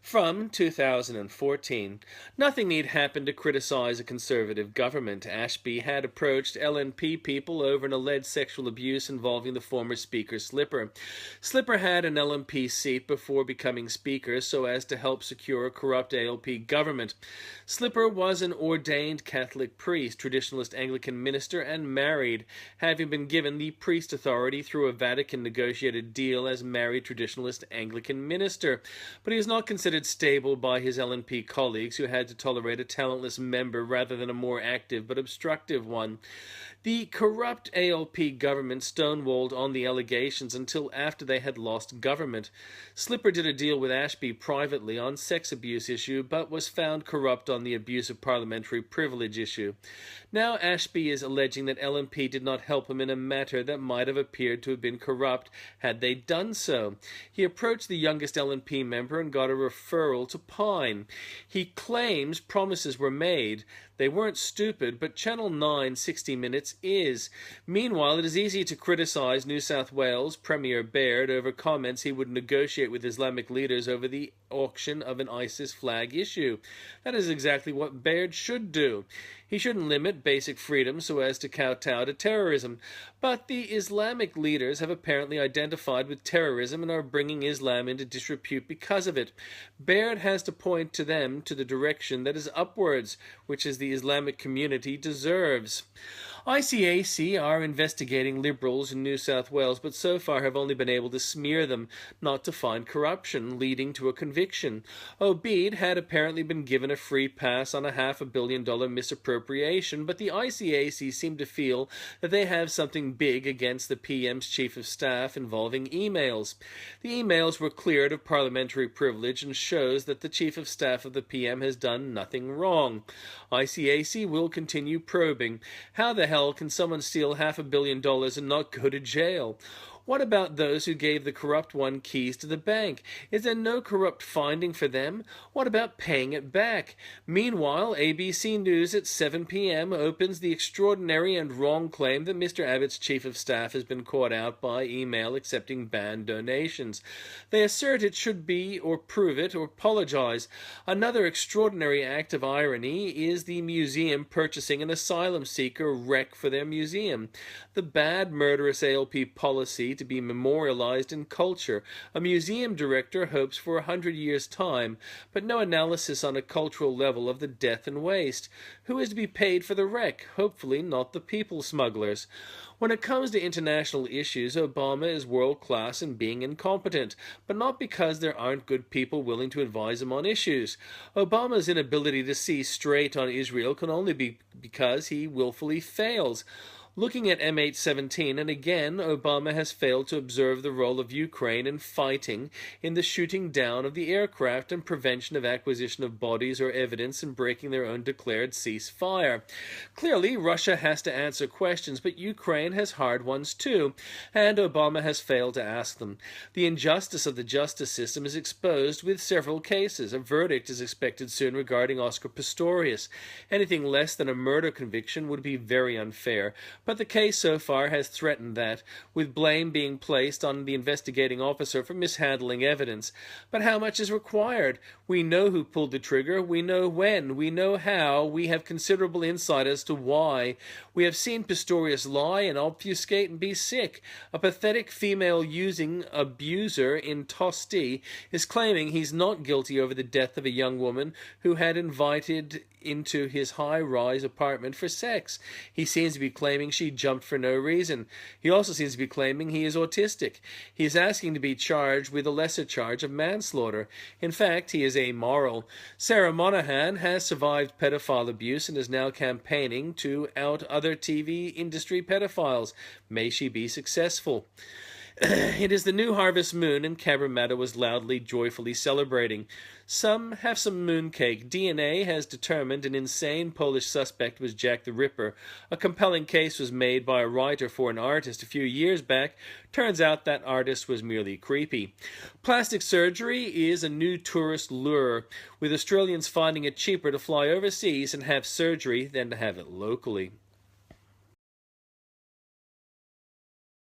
From 2014, nothing need happen to criticize a conservative government. Ashby had approached LNP people over an alleged sexual abuse involving the former Speaker Slipper. Slipper had an LNP seat before becoming Speaker so as to help secure a corrupt ALP government. Slipper was an ordained Catholic priest, Traditionalist Anglican Minister, and married, having been given the priest authority through a Vatican negotiated deal as married Traditionalist Anglican Minister. But he is not considered stable by his LNP colleagues, who had to tolerate a talentless member rather than a more active but obstructive one. The corrupt ALP government stonewalled on the allegations until after they had lost government. Slipper did a deal with Ashby privately on sex abuse issue, but was found corrupt on the abuse of parliamentary privilege issue. Now Ashby is alleging that LNP did not help him in a matter that might have appeared to have been corrupt had they done so. He approached the youngest LNP member and got a referral to Pyne. He claims promises were made. They weren't stupid, but Channel 9 60 Minutes is. Meanwhile, it is easy to criticize New South Wales Premier Baird over comments he would negotiate with Islamic leaders over the auction of an ISIS flag issue. That is exactly what Baird should do. He shouldn't limit basic freedom so as to kowtow to terrorism. But the Islamic leaders have apparently identified with terrorism and are bringing Islam into disrepute because of it. Baird has to point to them to the direction that is upwards, which is the Islamic community deserves. ICAC are investigating Liberals in New South Wales, but so far have only been able to smear them, not to find corruption, leading to a conviction. Obede had apparently been given a free pass on a $500 million misappropriation, but the ICAC seem to feel that they have something big against the PM's Chief of Staff involving emails. The emails were cleared of parliamentary privilege and shows that the Chief of Staff of the PM has done nothing wrong. ICAC will continue probing. How the hell can someone steal $500 million and not go to jail? What about those who gave the corrupt one keys to the bank? Is there no corrupt finding for them? What about paying it back? Meanwhile, ABC News at 7 p.m. opens the extraordinary and wrong claim that Mr. Abbott's Chief of Staff has been caught out by email accepting banned donations. They assert it should be, or prove it, or apologize. Another extraordinary act of irony is the museum purchasing an asylum seeker wreck for their museum. The bad, murderous ALP policy to be memorialized in culture. A museum director hopes for 100 years' time, but no analysis on a cultural level of the death and waste. Who is to be paid for the wreck? Hopefully not the people smugglers. When it comes to international issues, Obama is world-class in being incompetent, but not because there aren't good people willing to advise him on issues. Obama's inability to see straight on Israel can only be because he willfully fails. Looking at MH17, and again, Obama has failed to observe the role of Ukraine in fighting in the shooting down of the aircraft and prevention of acquisition of bodies or evidence in breaking their own declared ceasefire. Clearly, Russia has to answer questions, but Ukraine has hard ones too, and Obama has failed to ask them. The injustice of the justice system is exposed with several cases. A verdict is expected soon regarding Oscar Pistorius. Anything less than a murder conviction would be very unfair. But the case so far has threatened that, with blame being placed on the investigating officer for mishandling evidence. But how much is required? We know who pulled the trigger, we know when, we know how, we have considerable insight as to why. We have seen Pistorius lie and obfuscate and be sick. A pathetic female-using abuser in Tosti is claiming he's not guilty over the death of a young woman who had invited into his high-rise apartment for sex. He seems to be claiming she jumped for no reason. He also seems to be claiming he is autistic. He is asking to be charged with a lesser charge of manslaughter. In fact, he is amoral. Sarah Monahan has survived pedophile abuse and is now campaigning to out other TV industry pedophiles. May she be successful. It is the new harvest moon, and Cabramatta was loudly, joyfully celebrating. Some have some mooncake. DNA has determined an insane Polish suspect was Jack the Ripper. A compelling case was made by a writer for an artist a few years back. Turns out that artist was merely creepy. Plastic surgery is a new tourist lure, with Australians finding it cheaper to fly overseas and have surgery than to have it locally.